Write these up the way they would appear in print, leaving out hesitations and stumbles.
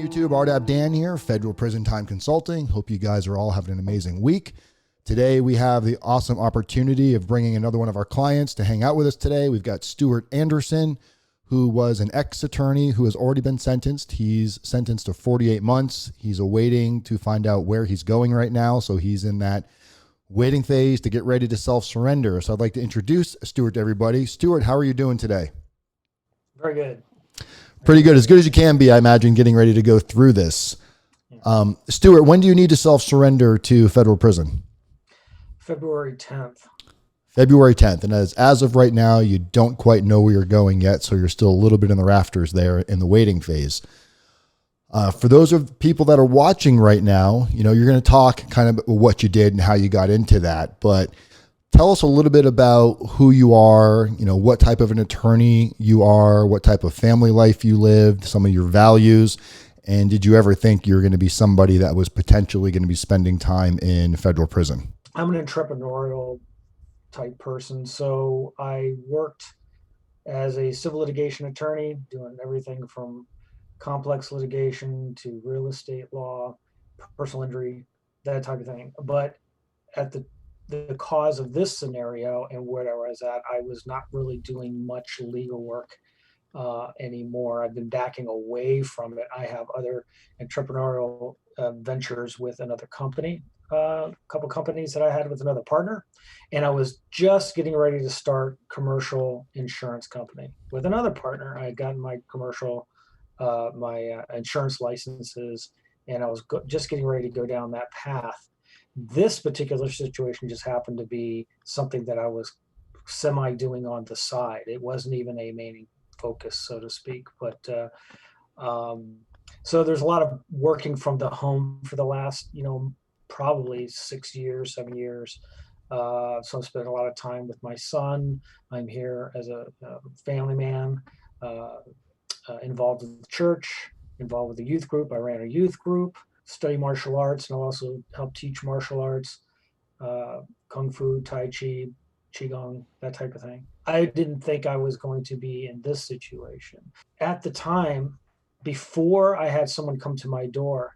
YouTube? RDAP Dan here, Federal Prison Time Consulting. Hope you guys are all having an amazing week. Today we have the awesome opportunity of bringing another one of our clients to hang out with us today. We've got Stuart Anderson, who was an ex-attorney who has already been sentenced. He's sentenced to 48 months. He's awaiting to find out where he's going right now. So he's in that waiting phase to get ready to self-surrender. So I'd like to introduce Stuart to everybody. Stuart, how are you doing today? Very good. Pretty good. As good as you can be, I imagine, getting ready to go through this. Stuart, when do you need to self-surrender to federal prison? February 10th. February 10th. And as of right now, you don't quite know where you're going yet. So you're still a little bit in the rafters there in the waiting phase. For those of people that are watching right now, you're going to talk kind of what you did and how you got into that. But tell us a little bit about who you are, what type of an attorney you are, what type of family life you lived, some of your values. And did you ever think you're going to be somebody that was potentially going to be spending time in federal prison? I'm an entrepreneurial type person. So I worked as a civil litigation attorney, doing everything from complex litigation to real estate law, personal injury, that type of thing. But at the cause of this scenario and where I was at, I was not really doing much legal work anymore. I've been backing away from it. I have other entrepreneurial ventures with another company, a couple companies that I had with another partner, and I was just getting ready to start commercial insurance company with another partner. I had gotten my commercial, my insurance licenses, and I was just getting ready to go down that path. This particular situation just happened to be something that I was semi doing on the side. It wasn't even a main focus, so to speak. But so there's a lot of working from the home for the last, probably 6 years, 7 years. So I've spent a lot of time with my son. I'm here as a family man, involved with the church, involved with the youth group. I ran a youth group, study martial arts, and also help teach martial arts, Kung Fu, Tai Chi, Qigong, that type of thing. I didn't think I was going to be in this situation. At the time, before I had someone come to my door,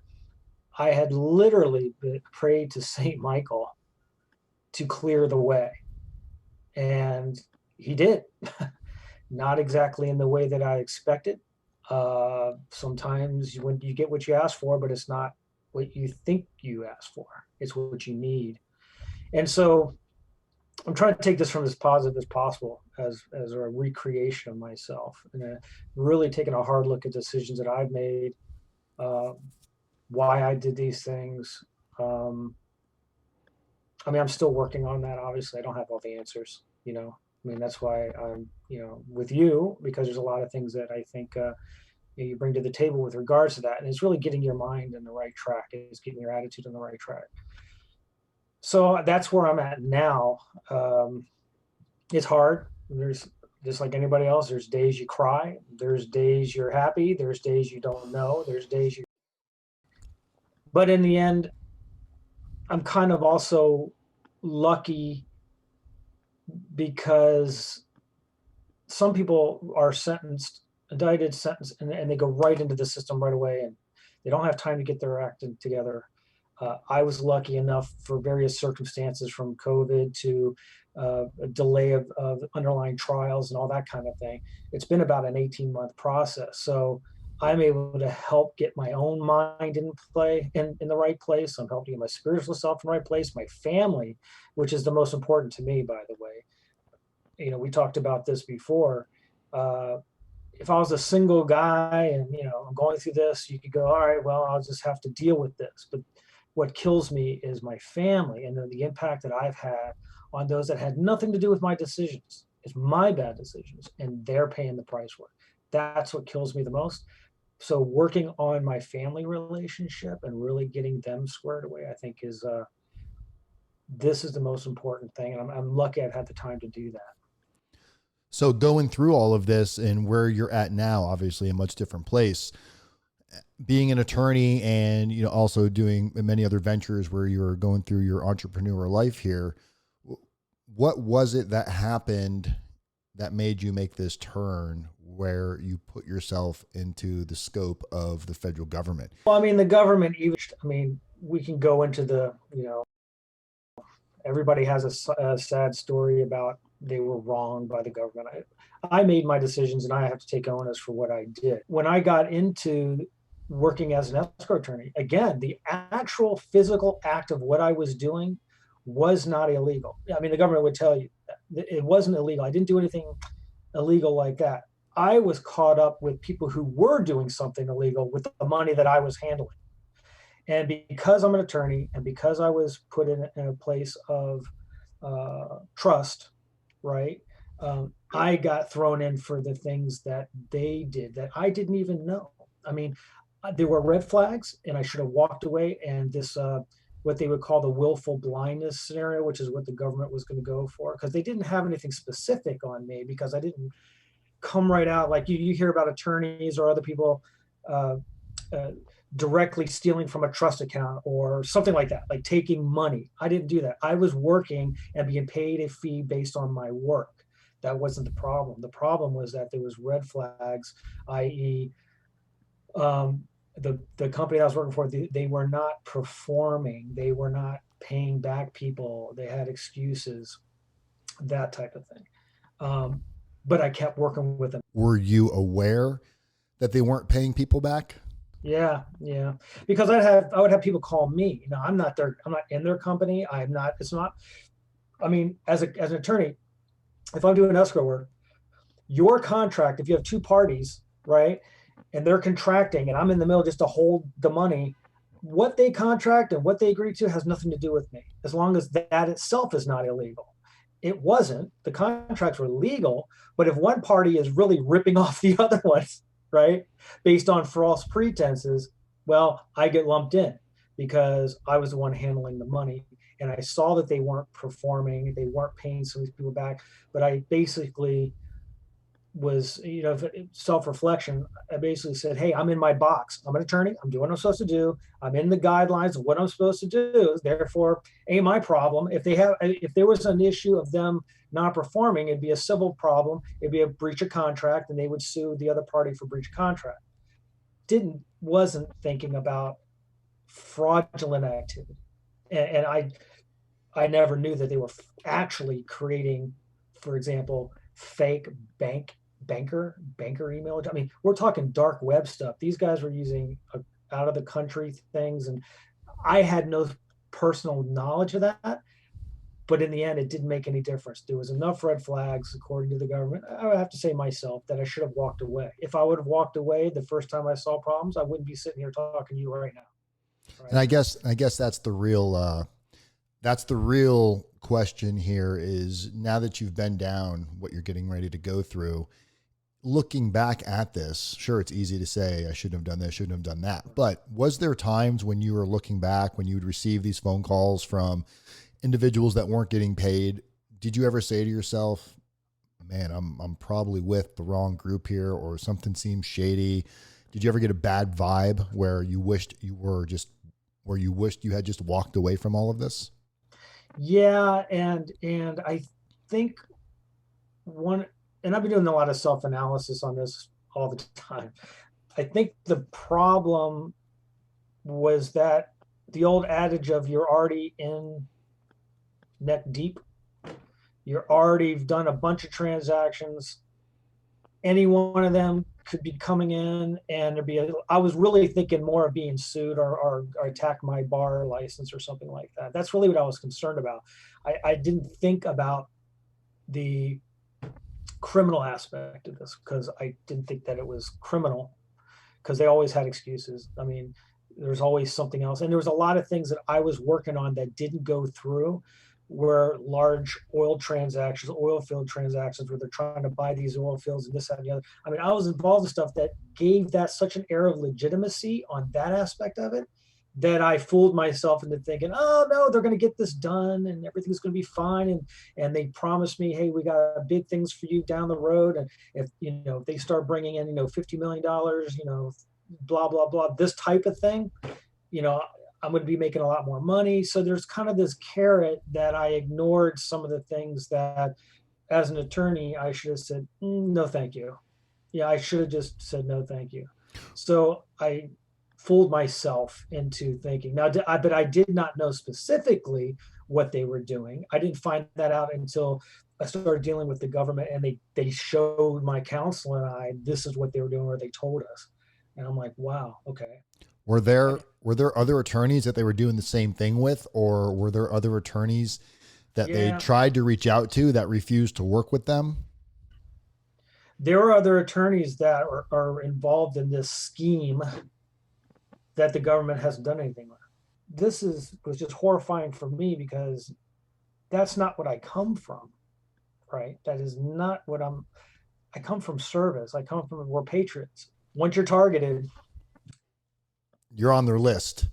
I had literally prayed to St. Michael to clear the way. And he did. Not exactly in the way that I expected. Sometimes you get what you ask for, but it's not what you think you asked for. It's what you need. And so I'm trying to take this from as positive as possible as a recreation of myself, and really taking a hard look at decisions that I've made, why I did these things. I'm still working on that. Obviously, I don't have all the answers, that's why I'm, with you, because there's a lot of things that I think you bring to the table with regards to that. And it's really getting your mind in the right track. It's getting your attitude in the right track. So that's where I'm at now. It's hard. There's just like anybody else. There's days you cry. There's days you're happy. There's days you don't know. There's days you. But in the end, I'm kind of also lucky because some people are indicted, sentenced, and they go right into the system right away, and they don't have time to get their act together. I was lucky enough for various circumstances, from COVID to a delay of underlying trials and all that kind of thing. It's been about an 18-month process. So I'm able to help get my own mind in the right place. I'm helping get my spiritual self in the right place, my family, which is the most important to me, by the way. We talked about this before. If I was a single guy and, I'm going through this, you could go, all right, well, I'll just have to deal with this. But what kills me is my family and the impact that I've had on those that had nothing to do with my decisions. It's my bad decisions, and they're paying the price for it. That's what kills me the most. So working on my family relationship and really getting them squared away, I think this is the most important thing. And I'm lucky I've had the time to do that. So going through all of this and where you're at now, obviously a much different place, being an attorney and, also doing many other ventures where you're going through your entrepreneur life here, what was it that happened that made you make this turn where you put yourself into the scope of the federal government? Well, I mean, the government, even, I mean, we can go into the, everybody has a sad story about they were wronged by the government. I made my decisions and I have to take onus for what I did. When I got into working as an escrow attorney, again, the actual physical act of what I was doing was not illegal. I mean, the government would tell you it wasn't illegal. I didn't do anything illegal like that. I was caught up with people who were doing something illegal with the money that I was handling. And because I'm an attorney and because I was put in a place of trust, right? I got thrown in for the things that they did that I didn't even know. I mean, there were red flags and I should have walked away. And this, what they would call the willful blindness scenario, which is what the government was going to go for, because they didn't have anything specific on me because I didn't come right out like you hear about attorneys or other people directly stealing from a trust account or something like that, like taking money. I didn't do that. I was working and being paid a fee based on my work. That wasn't the problem. The problem was that there was red flags, i.e., the company I was working for, they were not performing. They were not paying back people. They had excuses, that type of thing. But I kept working with them. Were you aware that they weren't paying people back? Yeah. Because I would have people call me. I'm not in their company. It's not, I mean, as an attorney, if I'm doing escrow work, your contract, if you have two parties, right, and they're contracting and I'm in the middle just to hold the money, what they contract and what they agree to has nothing to do with me, as long as that itself is not illegal. It wasn't. The contracts were legal, but if one party is really ripping off the other ones, right, based on false pretenses, well, I get lumped in because I was the one handling the money. And I saw that they weren't performing, they weren't paying some of these people back. But I basically was, self-reflection. I basically said, hey, I'm in my box. I'm an attorney. I'm doing what I'm supposed to do. I'm in the guidelines of what I'm supposed to do. Therefore, ain't my problem. If there was an issue of them not performing, it'd be a civil problem. It'd be a breach of contract and they would sue the other party for breach of contract. Wasn't thinking about fraudulent activity. And I never knew that they were actually creating, for example, fake banker email. I mean, we're talking dark web stuff. These guys were using out of the country things, and I had no personal knowledge of that. But in the end, it didn't make any difference. There was enough red flags, according to the government. I would have to say myself that I should have walked away. If I would have walked away the first time I saw problems, I wouldn't be sitting here talking to you right now. Right? And I guess that's the real question here is, now that you've been down what you're getting ready to go through, looking back at this, sure, it's easy to say I shouldn't have done this, shouldn't have done that. But was there times when you were looking back, when you would receive these phone calls from individuals that weren't getting paid, did you ever say to yourself, man, I'm probably with the wrong group here, or something seems shady? Did you ever get a bad vibe where you wished you had just walked away from all of this? Yeah, and I think and I've been doing a lot of self-analysis on this all the time. I think the problem was that the old adage of you're already in neck deep, you're already done a bunch of transactions. Any one of them could be coming in and I was really thinking more of being sued or attack my bar license or something like that. That's really what I was concerned about. I didn't think about the criminal aspect of this because I didn't think that it was criminal, because they always had excuses. I mean, there's always something else. And there was a lot of things that I was working on that didn't go through, were large oil field transactions where they're trying to buy these oil fields and this, that, and the other. I mean, I was involved in stuff that gave that such an air of legitimacy on that aspect of it, that I fooled myself into thinking, oh no, they're going to get this done and everything's going to be fine. And they promised me, hey, we got big things for you down the road. And if they start bringing in, $50 million, blah, blah, blah, this type of thing, I'm going to be making a lot more money. So there's kind of this carrot that I ignored some of the things that, as an attorney, I should have said, no, thank you. Yeah, I should have just said no, thank you. So I fooled myself into thinking. Now, but I did not know specifically what they were doing. I didn't find that out until I started dealing with the government, and they showed my counsel and I this is what they were doing, or they told us, and I'm like, wow, okay. Were there other attorneys that they were doing the same thing with, or were there other attorneys that they Yeah, tried to reach out to that refused to work with them? there are other attorneys that are involved in this scheme that the government hasn't done anything with. This was just horrifying for me because that's not what I come from, right? That is not what I come from service. I come from, we're patriots. Once you're targeted, You're on their list.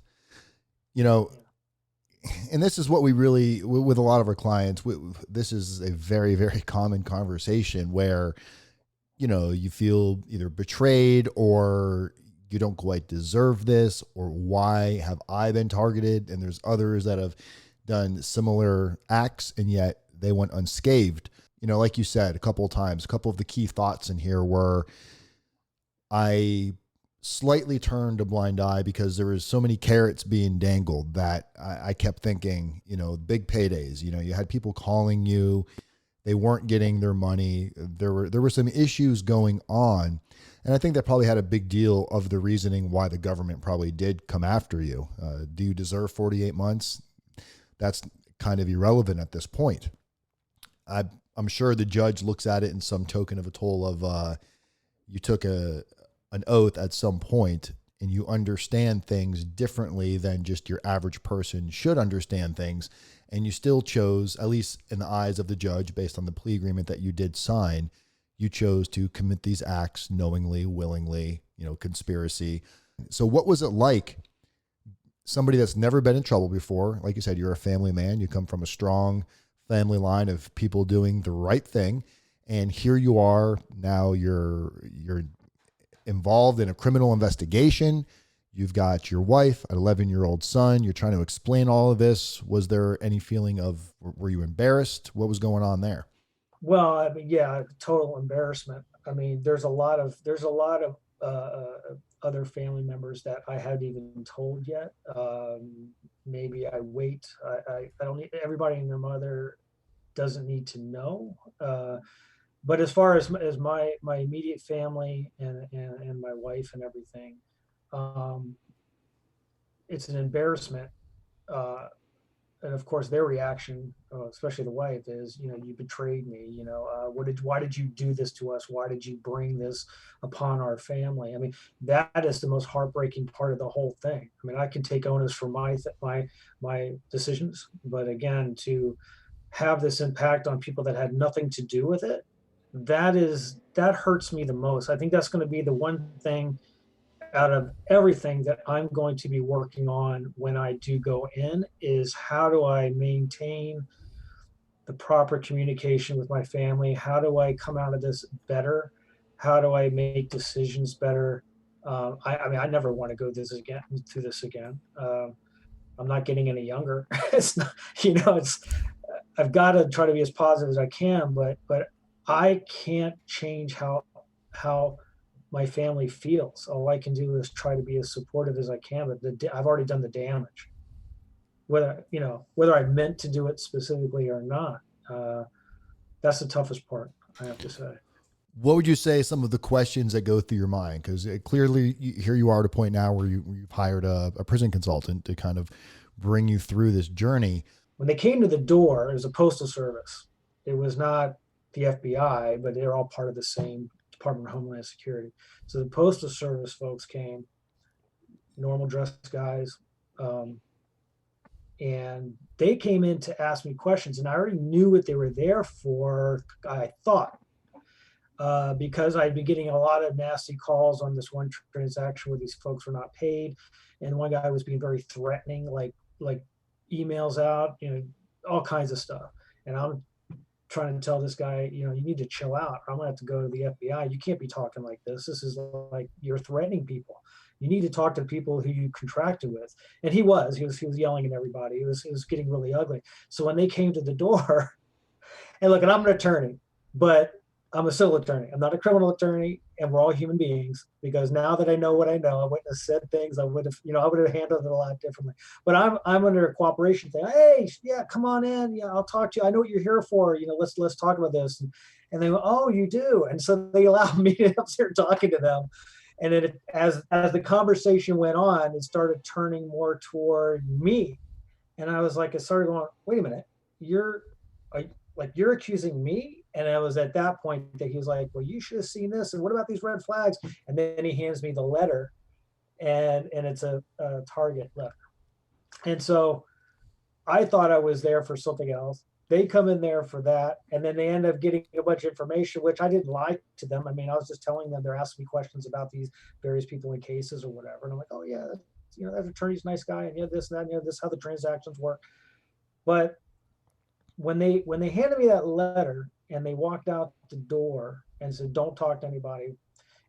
You know, yeah, and this is what we really, with a lot of our clients, this is a very, very common conversation where, you feel either betrayed or you don't quite deserve this, or why have I been targeted? And there's others that have done similar acts and yet they went unscathed. Like you said a couple of times, a couple of the key thoughts in here were I slightly turned a blind eye because there was so many carrots being dangled that I kept thinking, big paydays, you had people calling you, they weren't getting their money. There were some issues going on. And I think that probably had a big deal of the reasoning why the government probably did come after you. Do you deserve 48 months? That's kind of irrelevant at this point. I'm sure the judge looks at it in some token of a toll of you took an oath at some point and you understand things differently than just your average person should understand things. And you still chose, at least in the eyes of the judge, based on the plea agreement that you did sign, you chose to commit these acts knowingly, willingly, conspiracy. So what was it like, somebody that's never been in trouble before? Like you said, you're a family man. You come from a strong family line of people doing the right thing. And here you are now, you're involved in a criminal investigation. You've got your wife, an 11-year-old son. You're trying to explain all of this. Was there any feeling of, were you embarrassed? What was going on there? well, I mean, yeah, total embarrassment. I mean, there's a lot of other family members that I haven't even told yet. Maybe I wait. I don't need everybody and their mother doesn't need to know. But as far as my immediate family and my wife and everything, um, it's an embarrassment. Uh, and of course, their reaction, especially the wife, is, you betrayed me. Why did you do this to us? Why did you bring this upon our family? I mean, that is the most heartbreaking part of the whole thing. I mean, I can take onus for my decisions, but again, to have this impact on people that had nothing to do with it, that hurts me the most. I think that's going to be the one thing out of everything that I'm going to be working on when I do go in, is how do I maintain the proper communication with my family? How do I come out of this better? How do I make decisions better? I mean, I never want to go through this again. I'm not getting any younger. It's not, it's I've got to try to be as positive as I can, but I can't change how my family feels. All I can do is try to be as supportive as I can, but I've already done the damage. Whether I meant to do it specifically or not, uh, that's the toughest part, I have to say. What would you say some of the questions that go through your mind? Because clearly, here you are at a point now where you've hired a prison consultant to kind of bring you through this journey. When they came to the door, it was a postal service. It was not the FBI, but they're all part of the same Department of Homeland Security. So the postal service folks came, normal dressed guys, um, and they came in to ask me questions, and I already knew what they were there for. I thought, because I'd been getting a lot of nasty calls on this one transaction where these folks were not paid, and one guy was being very threatening, like emails out, all kinds of stuff. And I'm trying to tell this guy, you need to chill out, or I'm gonna have to go to the FBI. You can't be talking like this. This is like, you're threatening people. You need to talk to people who you contracted with. And he was yelling at everybody. It was getting really ugly. So when they came to the door, and look, and I'm an attorney, but I'm a civil attorney. I'm not a criminal attorney. and we're all human beings, because now that I know what I know, I wouldn't have said things. I would have, I would have handled it a lot differently. But I'm under a cooperation thing. Hey, yeah, come on in. Yeah, I'll talk to you. I know what you're here for. Let's talk about this. And they go, oh, you do. And so they allowed me to up there talking to them. And then as the conversation went on, it started turning more toward me. And I was like, I started going, wait a minute, you're you're accusing me? And it was at that point that he was like, well, you should have seen this. And what about these red flags? And then he hands me the letter, and it's a target letter. And so I thought I was there for something else. They come in there for that, and then they end up getting a bunch of information, which I didn't lie to them. I mean, I was just telling them, they're asking me questions about these various people in cases or whatever. And I'm like, oh yeah, that attorney's a nice guy, and this and that, this is how the transactions work. But when they handed me that letter and they walked out the door and said, don't talk to anybody,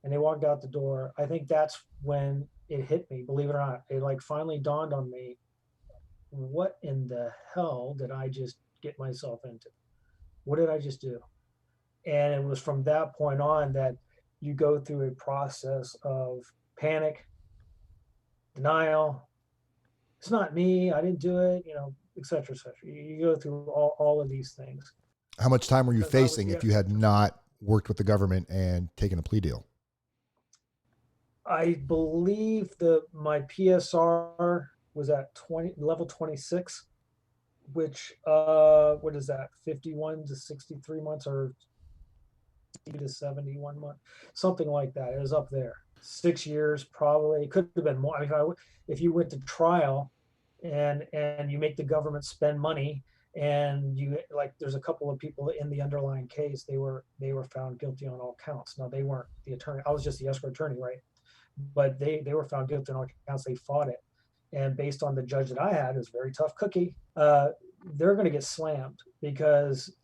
and they walked out the door, I think that's when it hit me, believe it or not. It like finally dawned on me, what in the hell did I just get myself into? What did I just do? And it was from that point on that you go through a process of panic, denial. It's not me, I didn't do it, et cetera, et cetera. You go through all of these things. How much time were you facing if you had not worked with the government and taken a plea deal? I believe my PSR was at level 26, which what is that, 51 to 63 months, or 60 to 71 months, something like that. It was up there. 6 years probably. It could have been more. I mean, if you went to trial and you make the government spend money, and there's a couple of people in the underlying case, they were found guilty on all counts. Now, they weren't the attorney. I was just the escrow attorney, right? But they were found guilty on all counts. They fought it. And based on the judge that I had, it was a very tough cookie. They're going to get slammed, because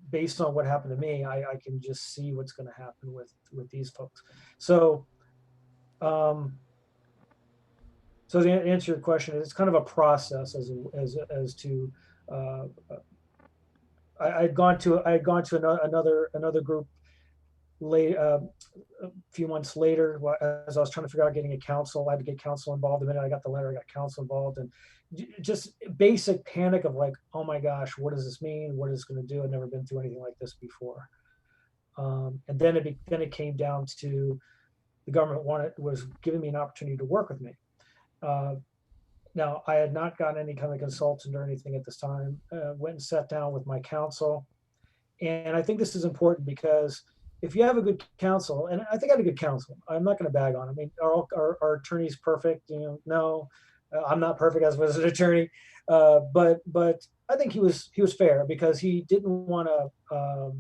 based on what happened to me, I can just see what's going to happen with these folks. So, so to answer your question, it's kind of a process as to. I'd gone to another group late a few months later, as I was trying to figure out getting a counsel. I had to get counsel involved. The minute I got the letter, I got counsel involved, and just basic panic of like, oh my gosh, what does this mean? What is it going to do? I've never been through anything like this before. And then it came down to the government was giving me an opportunity to work with me. Now, I had not gotten any kind of consultant or anything at this time. Went and sat down with my counsel, and I think this is important, because if you have a good counsel, and I think I had a good counsel, I'm not going to bag on. I mean, are attorneys perfect? No, I'm not perfect as an attorney, but I think he was fair, because he didn't want to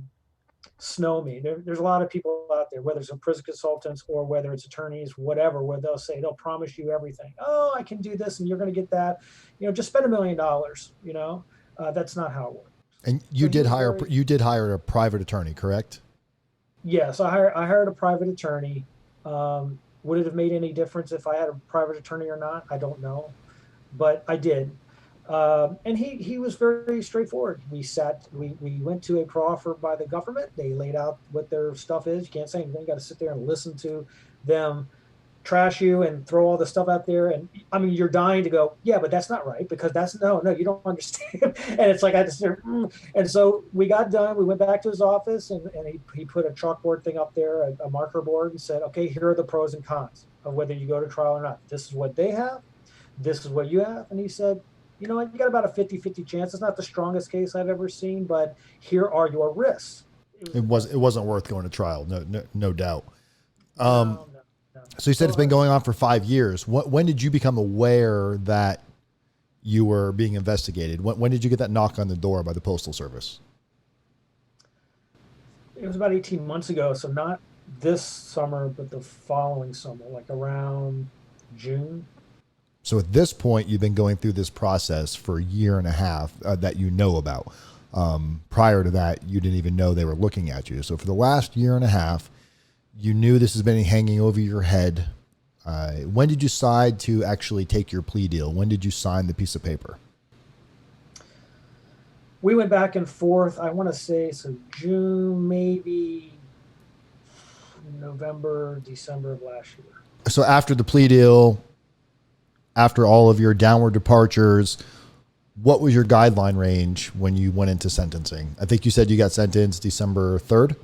snow me. There's a lot of people out there, whether it's prison consultants or whether it's attorneys, whatever, where they'll promise you everything. Oh, I can do this, and you're going to get that. Just spend $1 million. That's not how it works. And you did hire a private attorney, correct? Yes, I hired a private attorney. Would it have made any difference if I had a private attorney or not? I don't know, but I did. And he was very straightforward. We went to a proffer by the government. They laid out what their stuff is. You can't say anything. You got to sit there and listen to them trash you and throw all the stuff out there. And I mean, you're dying to go, yeah, but that's not right, because no, you don't understand. And it's like, I just, and so we got done. We went back to his office, and he put a chalkboard thing up there, a marker board, and said, okay, here are the pros and cons of whether you go to trial or not. This is what they have. This is what you have. And he said, you know what, you got about a 50-50 chance. It's not the strongest case I've ever seen, but here are your risks. It wasn't worth going to trial. No doubt. No. So you said it's been going on for 5 years. When did you become aware that you were being investigated? When did you get that knock on the door by the Postal Service? It was about 18 months ago. So not this summer, but the following summer, like around June. So at this point, you've been going through this process for a year and a half that you know about. Prior to that, you didn't even know they were looking at you. So for the last year and a half, you knew this has been hanging over your head. When did you decide to actually take your plea deal? When did you sign the piece of paper? We went back and forth. I want to say, so June, maybe November, December of last year. So after the plea deal, after all of your downward departures, what was your guideline range when you went into sentencing? I think you said you got sentenced December 3rd.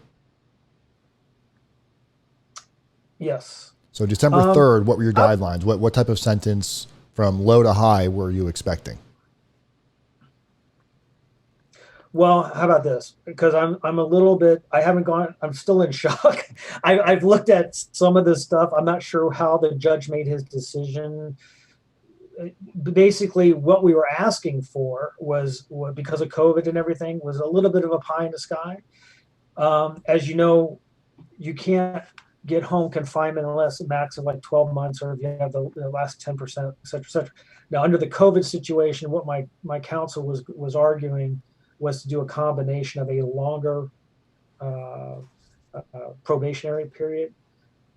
Yes. So December 3rd, what were your guidelines? What type of sentence from low to high were you expecting? Well, how about this? Because I'm a little bit, I haven't gone, I'm still in shock. I've looked at some of this stuff. I'm not sure how the judge made his decision. Basically, what we were asking for was, because of COVID and everything, was a little bit of a pie in the sky. As you know, you can't get home confinement unless a max of like 12 months, or if you have the last 10%, et cetera, et cetera. Now, under the COVID situation, what my counsel was arguing was to do a combination of a longer probationary period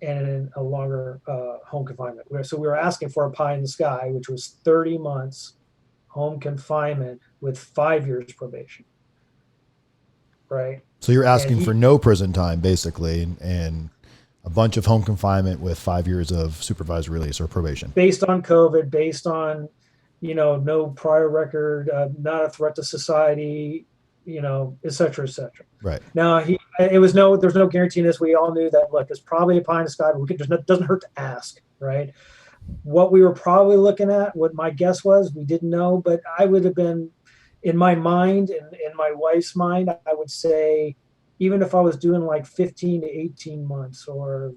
and a longer home confinement. So we were asking for a pie in the sky, which was 30 months home confinement with 5 years probation. Right. So you're asking for no prison time, basically, and a bunch of home confinement with 5 years of supervised release or probation. Based on COVID, based on, no prior record, not a threat to society, et cetera, et cetera. Right. Now, there's no guarantee in this. We all knew that, look, it's probably a pie in the sky, but it doesn't hurt to ask, right? What we were probably looking at, what my guess was, we didn't know, but I would have been, in my mind and in my wife's mind, I would say, even if I was doing like 15 to 18 months or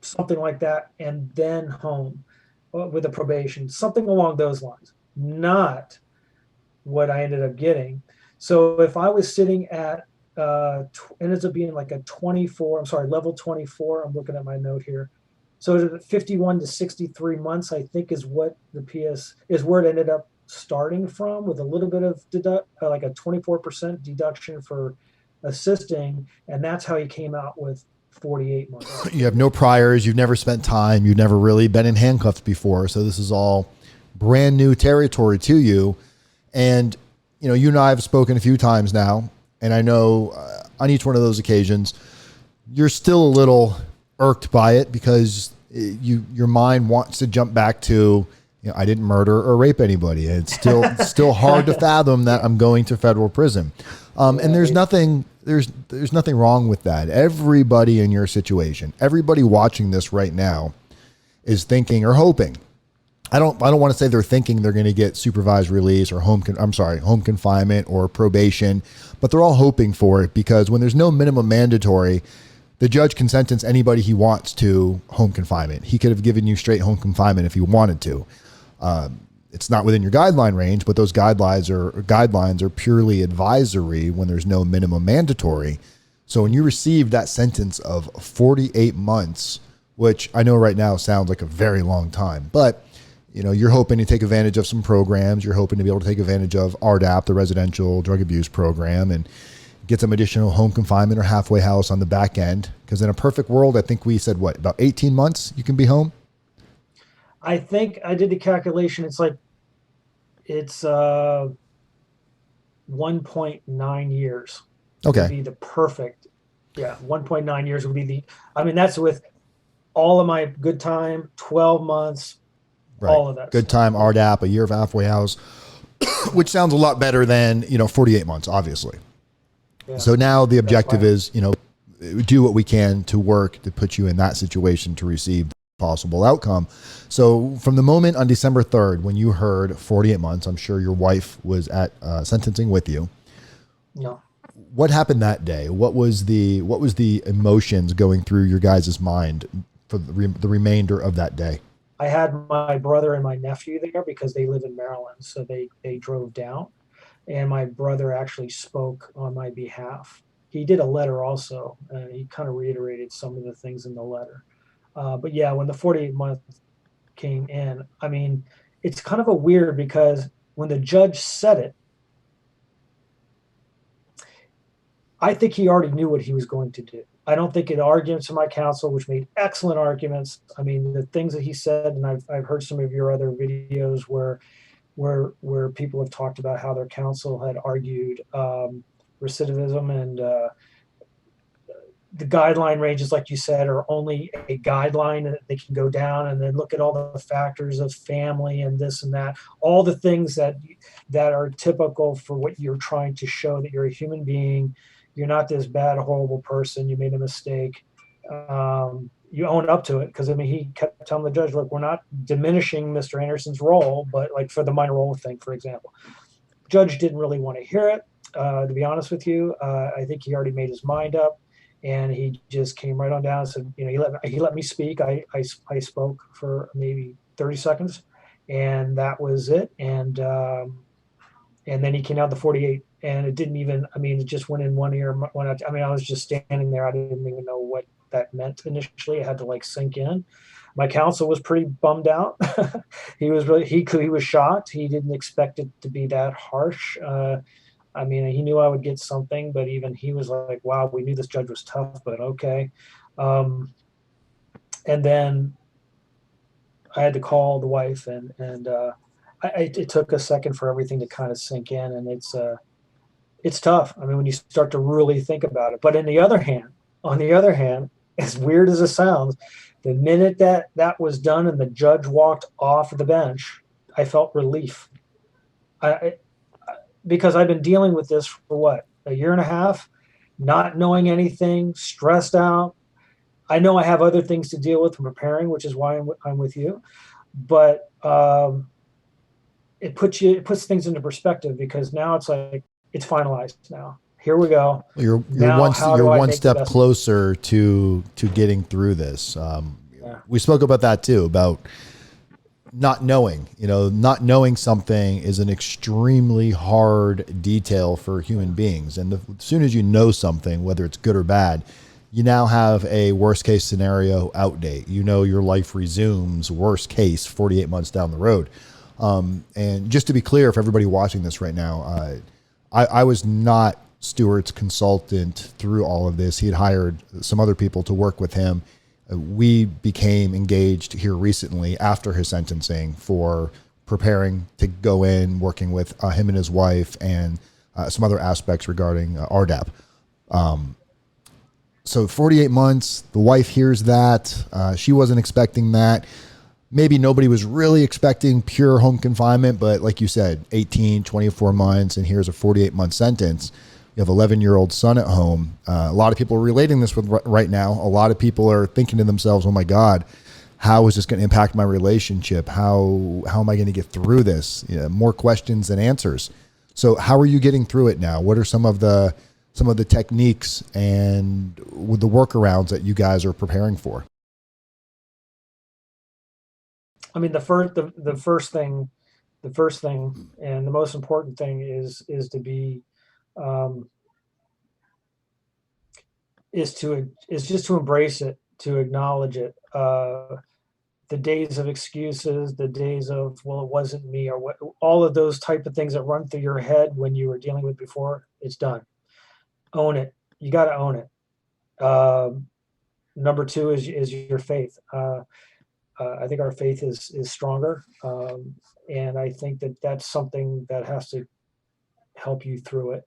something like that, and then home with a probation, something along those lines, not what I ended up getting. So if I was sitting at, ends up being like a 24, I'm sorry, level 24, I'm looking at my note here. So 51 to 63 months, I think, is what the PS is where it ended up starting from, with a little bit of like a 24% deduction for assisting. And that's how he came out with 48 months. You have no priors. You've never spent time. You've never really been in handcuffs before. So this is all brand new territory to you. And, you and I have spoken a few times now, and I know on each one of those occasions, you're still a little irked by it because your mind wants to jump back to, I didn't murder or rape anybody. And it's still hard to fathom that I'm going to federal prison. And there's nothing wrong with that. Everybody in your situation, everybody watching this right now is thinking or hoping. I don't want to say they're thinking they're going to get supervised release or home confinement or probation, but they're all hoping for it, because when there's no minimum mandatory, the judge can sentence anybody he wants to home confinement. He could have given you straight home confinement if he wanted to. It's not within your guideline range, but those guidelines are purely advisory when there's no minimum mandatory. So when you receive that sentence of 48 months, which I know right now sounds like a very long time, but you're hoping to take advantage of some programs. You're hoping to be able to take advantage of RDAP, the Residential Drug Abuse Program, and get some additional home confinement or halfway house on the back end. Because in a perfect world, I think we said, about 18 months you can be home? I think I did the calculation. It's 1.9 years. Okay. Would be the perfect. Yeah, 1.9 years would be that's with all of my good time, 12 months, right. All of that. Good time, RDAP, a year of halfway house, which sounds a lot better than, 48 months, obviously. Yeah. So now the objective is, do what we can to work to put you in that situation to receive the possible outcome. So from the moment on December 3rd, when you heard 48 months, I'm sure your wife was at sentencing with you. No. What happened that day? What was the emotions going through your guys' mind for the remainder of that day? I had my brother and my nephew there because they live in Maryland. So they drove down, and my brother actually spoke on my behalf. He did a letter also, and he kind of reiterated some of the things in the letter. But yeah, when the 48 months came in, it's kind of a weird, because when the judge said it, I think he already knew what he was going to do. I don't think it arguments to my counsel, which made excellent arguments. The things that he said, and I've heard some of your other videos where people have talked about how their counsel had argued recidivism and the guideline ranges, like you said, are only a guideline that they can go down, and then look at all the factors of family and this and that, all the things that are typical for what you're trying to show, that you're a human being. You're not this bad, horrible person. You made a mistake. You own up to it, because I mean, he kept telling the judge, "Look, we're not diminishing Mr. Anderson's role, but like for the minor role thing, for example." Judge didn't really want to hear it. To be honest with you, I think he already made his mind up, and he just came right on down and said, he let me speak. I spoke for maybe 30 seconds, and that was it. And then he came out the 48, and it didn't even. I mean, it just went in one ear, went out. I mean, I was just standing there. I didn't even know what that meant initially. It had to like sink in. My counsel was pretty bummed out. He was really he was shocked. He didn't expect it to be that harsh. I mean, he knew I would get something, but even he was like, "Wow, we knew this judge was tough, but okay." Um, and then I had to call the wife, it took a second for everything to kind of sink in, and it's tough. I mean, when you start to really think about it. But on the other hand, as weird as it sounds, the minute that was done and the judge walked off the bench, I felt relief. I because I've been dealing with this for what, a year and a half, not knowing anything, stressed out. I know I have other things to deal with and preparing, which is why I'm with you. But it puts things into perspective, because now it's like it's finalized now. Here we go. You're Now, how you're do I one make the step best? closer to getting through this. Yeah. We spoke about that too, about not knowing. Not knowing something is an extremely hard detail for human beings, and as soon as you know something, whether it's good or bad, you now have a worst case scenario outdate. Your life resumes worst case 48 months down the road. And just to be clear, for everybody watching this right now, I was not Stuart's consultant through all of this. He had hired some other people to work with him. We became engaged here recently after his sentencing for preparing to go in, working with him and his wife, and some other aspects regarding RDAP. So 48 months, the wife hears that. She wasn't expecting that. Maybe nobody was really expecting pure home confinement, but like you said, 18, 24 months, and here's a 48-month sentence. You have an 11-year-old son at home. A lot of people are relating this with right now. A lot of people are thinking to themselves, oh my God, how is this going to impact my relationship? How am I going to get through this? More questions than answers. So how are you getting through it now? What are some of the techniques and with the workarounds that you guys are preparing for? I mean, the first thing, and the most important thing is to be, um, is just to embrace it, to acknowledge it. The days of excuses, the days of, well, it wasn't me, or what, all of those type of things that run through your head when you were dealing with before, it's done. Own it. You got to own it. Number two is your faith. I think our faith is stronger, and I think that's something that has to help you through it.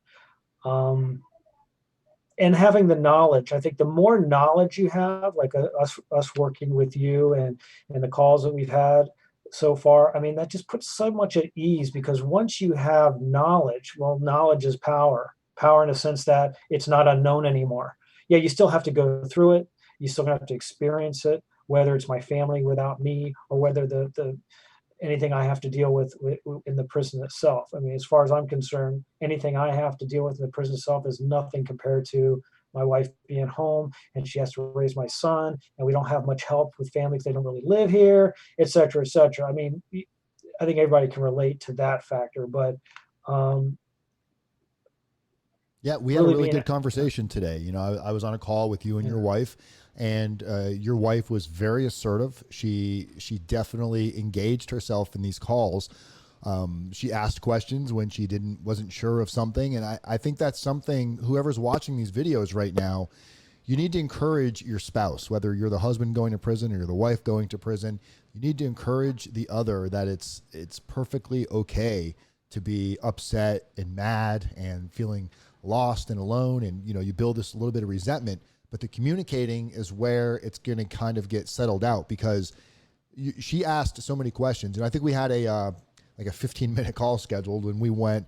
And having the knowledge, I think the more knowledge you have, like us working with you, and the calls that we've had so far, I mean, that just puts so much at ease, because once you have knowledge, well, knowledge is power. Power in a sense that it's not unknown anymore. Yeah, you still have to go through it. You still have to experience it, whether it's my family without me, or whether the anything I have to deal with in the prison itself. I mean, as far as I'm concerned, anything I have to deal with in the prison itself is nothing compared to my wife being home, and she has to raise my son, and we don't have much help with families. They don't really live here, et cetera, et cetera. I mean, I think everybody can relate to that factor, but Yeah, we had a really really being, good conversation today. I was on a call with you and your wife, and your wife was very assertive. She definitely engaged herself in these calls. She asked questions when she wasn't sure of something, and I think that's something, whoever's watching these videos right now, you need to encourage your spouse, whether you're the husband going to prison or you're the wife going to prison. You need to encourage the other that it's perfectly okay to be upset and mad and feeling lost and alone, and you build this little bit of resentment. But the communicating is where it's going to kind of get settled out, because she asked so many questions, and I think we had a 15-minute call scheduled, and we went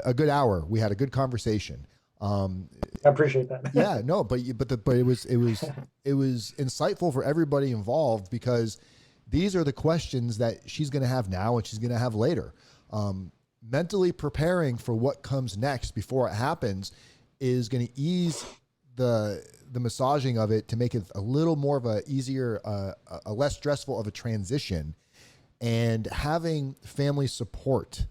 a good hour. We had a good conversation. I appreciate that. Yeah, no, but it was insightful for everybody involved, because these are the questions that she's going to have now and she's going to have later. Mentally preparing for what comes next before it happens is going to ease the massaging of it, to make it a little more of a easier, a less stressful of a transition, and having family support.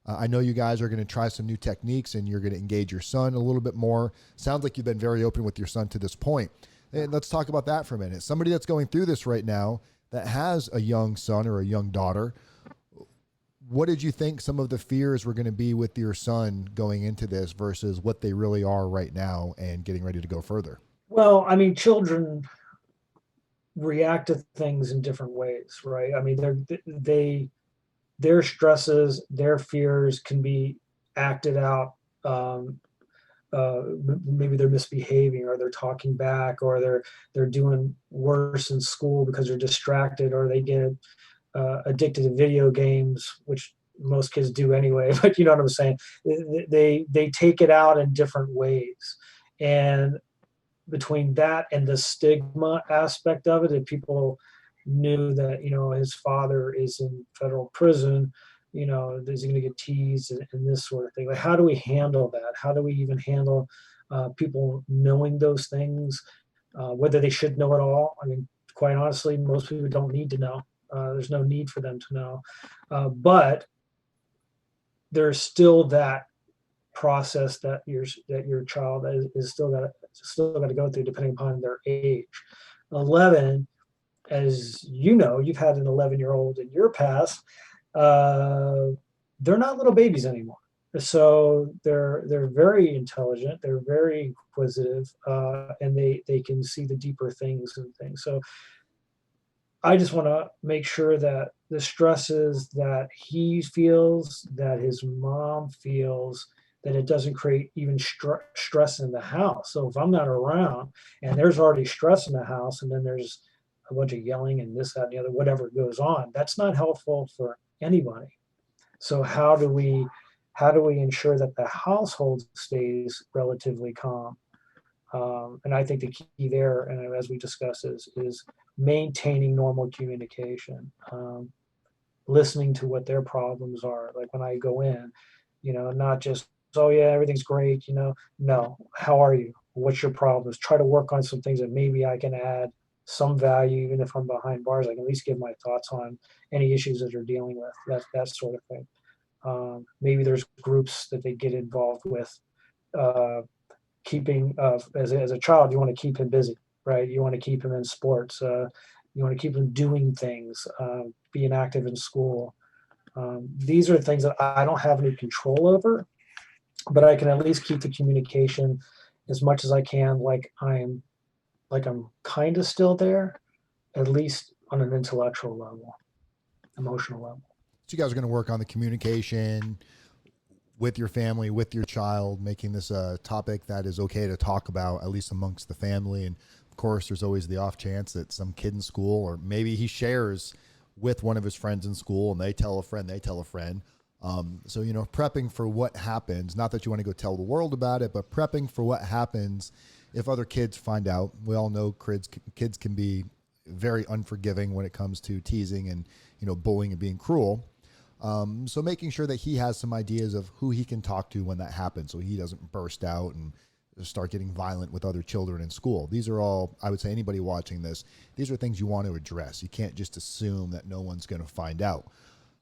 I know you guys are going to try some new techniques, and you're going to engage your son a little bit more. Sounds like you've been very open with your son to this point. And let's talk about that for a minute. Somebody that's going through this right now that has a young son or a young daughter, what did you think some of the fears were going to be with your son going into this versus what they really are right now and getting ready to go further? Well, I mean, children react to things in different ways, right? I mean, their stresses, their fears can be acted out. Maybe they're misbehaving, or they're talking back, or they're doing worse in school because they're distracted, or they get addicted to video games, which most kids do anyway. But you know what I'm saying? They take it out in different ways, and between that and the stigma aspect of it, if people knew that his father is in federal prison, is he going to get teased and this sort of thing. Like, how do we handle that? How do we even handle people knowing those things, whether they should know it all? I mean, quite honestly, most people don't need to know. There's no need for them to know, but there's still that process that your child is still got to go through, depending upon their age. 11, as you know, you've had an 11-year-old in your past. They're not little babies anymore, so they're very intelligent, they're very inquisitive, and they can see the deeper things and things. So I just want to make sure that the stresses that he feels, that his mom feels, that it doesn't create even stress in the house. So if I'm not around and there's already stress in the house, and then there's a bunch of yelling and this, that, and the other, whatever goes on, that's not helpful for anybody. So how do we ensure that the household stays relatively calm? And I think the key there, and as we discussed, is maintaining normal communication, listening to what their problems are. Like when I go in, not just, oh yeah, everything's great, no, how are you? What's your problems? Try to work on some things that maybe I can add some value, even if I'm behind bars. I can at least give my thoughts on any issues that they're dealing with, that sort of thing. Maybe there's groups that they get involved with. Keeping as a child, you want to keep him busy, right? You want to keep him in sports. You want to keep him doing things, being active in school. These are things that I don't have any control over, but I can at least keep the communication as much as I can, like I'm kind of still there, at least on an intellectual level, emotional level. So you guys are going to work on the communication with your family, with your child, making this a topic that is okay to talk about, at least amongst the family. And of course, there's always the off chance that some kid in school, or maybe he shares with one of his friends in school and they tell a friend. So, prepping for what happens, not that you want to go tell the world about it, but prepping for what happens if other kids find out. We all know kids can be very unforgiving when it comes to teasing and, bullying and being cruel. So making sure that he has some ideas of who he can talk to when that happens, so he doesn't burst out and start getting violent with other children in school. These are all, I would say, anybody watching this, these are things you want to address. You can't just assume that no one's going to find out.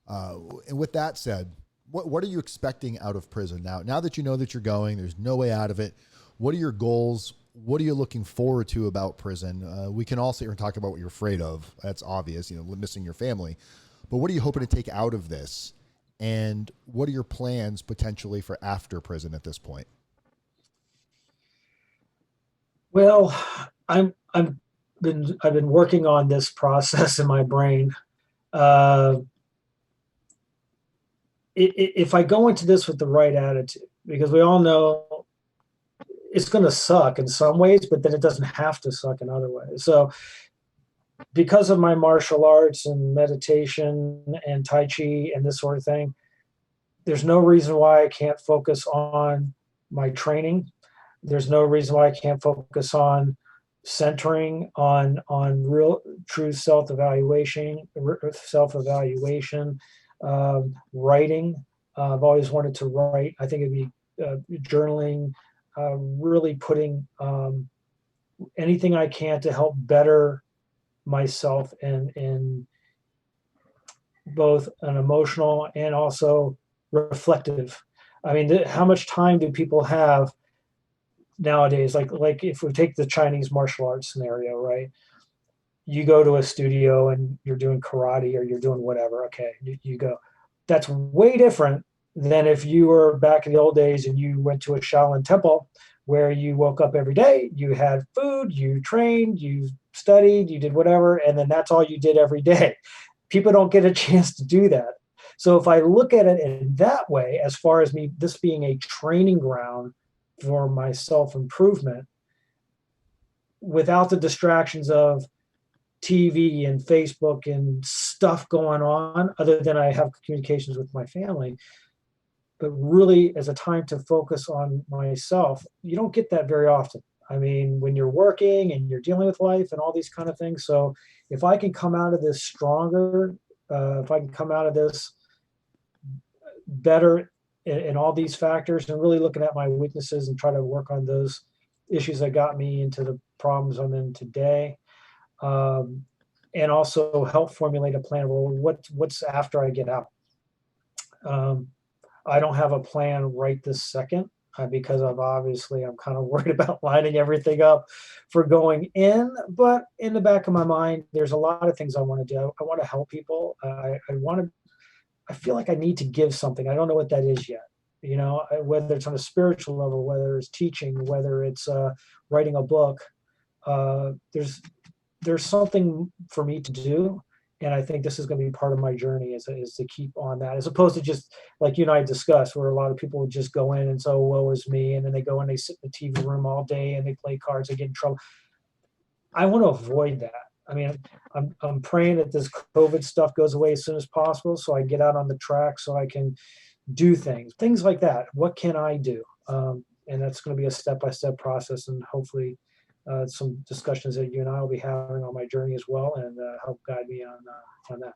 And with that said, what are you expecting out of prison now? Now that you know that you're going, there's no way out of it. What are your goals? What are you looking forward to about prison? We can all sit here and talk about what you're afraid of. That's obvious, missing your family. But what are you hoping to take out of this? And what are your plans potentially for after prison at this point? Well, I've been working on this process in my brain. If I go into this with the right attitude, because we all know it's going to suck in some ways, but then it doesn't have to suck in other ways. So because of my martial arts and meditation and Tai Chi and this sort of thing, there's no reason why I can't focus on my training. There's no reason why I can't focus on centering on real true self-evaluation, writing. I've always wanted to write. I think it'd be journaling, really putting anything I can to help better myself in both an emotional and also reflective. I mean, how much time do people have nowadays? Like if we take the Chinese martial arts scenario, right? You go to a studio and you're doing karate or you're doing whatever. Okay, you go. That's way different than if you were back in the old days and you went to a Shaolin temple where you woke up every day, you had food, you trained, you studied, you did whatever, and then that's all you did every day. People don't get a chance to do that. So if I look at it in that way, as far as me, this being a training ground for my self-improvement, without the distractions of TV and Facebook and stuff going on, other than I have communications with my family, but really as a time to focus on myself, you don't get that very often. I mean, when you're working and you're dealing with life and all these kind of things. So if I can come out of this stronger, if I can come out of this better in all these factors and really looking at my weaknesses and try to work on those issues that got me into the problems I'm in today, and also help formulate a plan. Well, what's after I get out? I don't have a plan right this second because I'm kind of worried about lining everything up for going in. But in the back of my mind, there's a lot of things I want to do. I want to help people. I feel like I need to give something. I don't know what that is yet. You know, whether it's on a spiritual level, whether it's teaching, whether it's writing a book. There's something for me to do. And I think this is going to be part of my journey is to keep on that, as opposed to just like you and I discussed, where a lot of people would just go in and say, oh, woe is me. And then they go and they sit in the TV room all day and they play cards, they get in trouble. I want to avoid that. I mean, I'm praying that this COVID stuff goes away as soon as possible so I get out on the track so I can do things like that. What can I do? And that's going to be a step-by-step process, and hopefully some discussions that you and I will be having on my journey as well, and help guide me on that.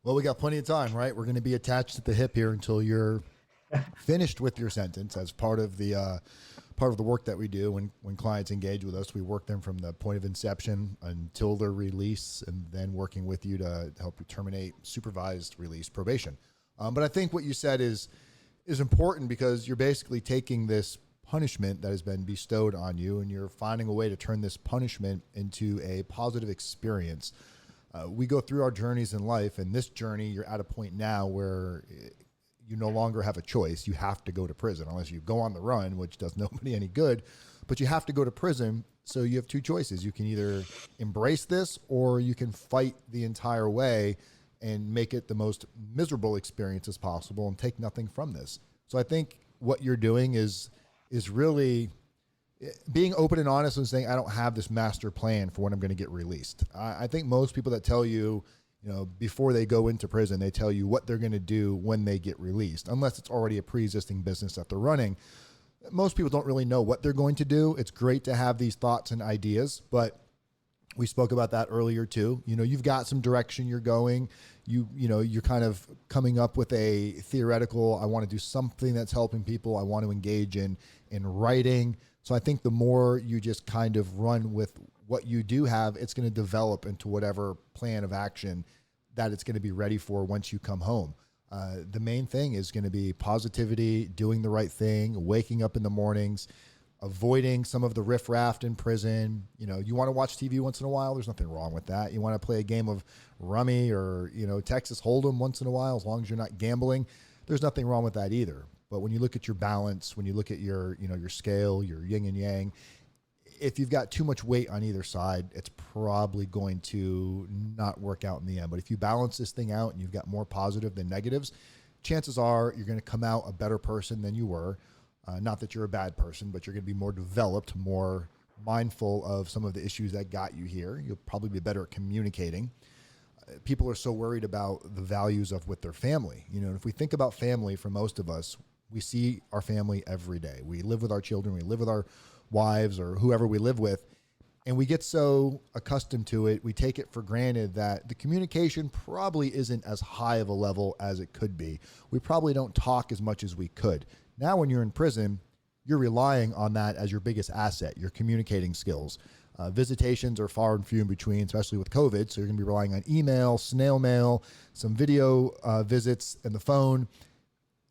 Well, we got plenty of time, right? We're going to be attached at the hip here until you're finished with your sentence. As part of the work that we do when clients engage with us, we work them from the point of inception until their release, and then working with you to help you terminate supervised release probation. But I think what you said is important, because you're basically taking this punishment that has been bestowed on you and you're finding a way to turn this punishment into a positive experience. We go through our journeys in life, and this journey, you're at a point now where you no longer have a choice. You have to go to prison unless you go on the run, which does nobody any good, but you have to go to prison. So you have two choices. You can either embrace this, or you can fight the entire way and make it the most miserable experience as possible and take nothing from this. So I think what you're doing is really being open and honest and saying, I don't have this master plan for when I'm going to get released. I think most people that tell you, before they go into prison, they tell you what they're going to do when they get released, unless it's already a pre-existing business that they're running. Most people don't really know what they're going to do. It's great to have these thoughts and ideas, but we spoke about that earlier too. You've got some direction you're going. You're kind of coming up with a theoretical, I want to do something that's helping people. I want to engage in writing. So I think the more you just kind of run with what you do have, it's going to develop into whatever plan of action that it's going to be ready for once you come home. The main thing is going to be positivity, doing the right thing, waking up in the mornings, avoiding some of the riffraff in prison. You want to watch TV once in a while, there's nothing wrong with that. You want to play a game of rummy or, Texas Hold'em once in a while, as long as you're not gambling, there's nothing wrong with that either. But when you look at your balance, when you look at your, your scale, your yin and yang, if you've got too much weight on either side, it's probably going to not work out in the end. But if you balance this thing out and you've got more positive than negatives, chances are you're going to come out a better person than you were. Not that you're a bad person, but you're going to be more developed, more mindful of some of the issues that got you here. You'll probably be better at communicating. People are so worried about the values of with their family. You know, if we think about family, for most of us, we see our family every day. We live with our children, we live with our wives or whoever we live with, and we get so accustomed to it, we take it for granted that the communication probably isn't as high of a level as it could be. We probably don't talk as much as we could. Now, when you're in prison, you're relying on that as your biggest asset, your communicating skills. Visitations are far and few in between, especially with COVID. So you're going to be relying on email, snail mail, some video visits, and the phone,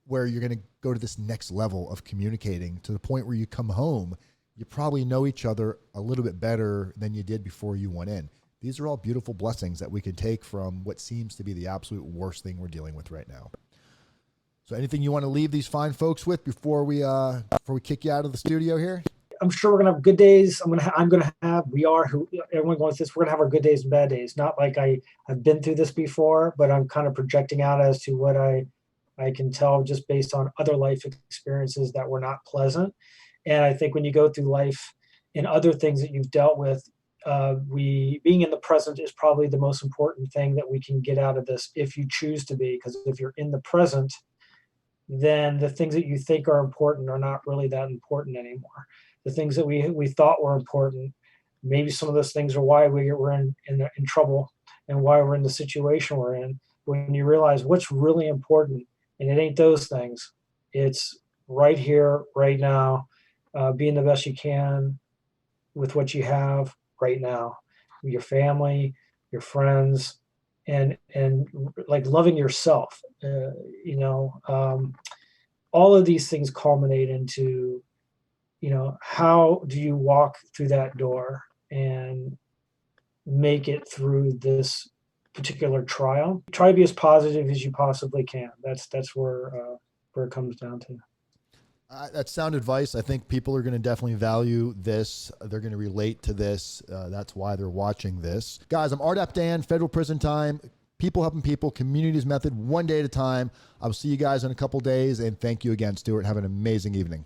where you're going to go to this next level of communicating to the point where you come home, you probably know each other a little bit better than you did before you went in. These are all beautiful blessings that we can take from what seems to be the absolute worst thing we're dealing with right now. So anything you want to leave these fine folks with before we kick you out of the studio here? I'm sure we're gonna have good days. We are who everyone going through this. We're gonna have our good days and bad days. Not like I've been through this before, but I'm kind of projecting out as to what I can tell just based on other life experiences that were not pleasant. And I think when you go through life and other things that you've dealt with, being in the present is probably the most important thing that we can get out of this if you choose to be. Because if you're in the present, then the things that you think are important are not really that important anymore. The things that we thought were important, maybe some of those things are why we're in trouble and why we're in the situation we're in. When you realize what's really important, and it ain't those things, it's right here, right now, being the best you can with what you have right now, with your family, your friends, and like loving yourself. All of these things culminate into, how do you walk through that door and make it through this particular trial? Try to be as positive as you possibly can. That's where it comes down to. That's sound advice. I think people are going to definitely value this. They're going to relate to this. That's why they're watching this. Guys, I'm RDAP Dan, Federal Prison Time. People helping people, communities method, one day at a time. I'll see you guys in a couple days, and thank you again, Stuart. Have an amazing evening.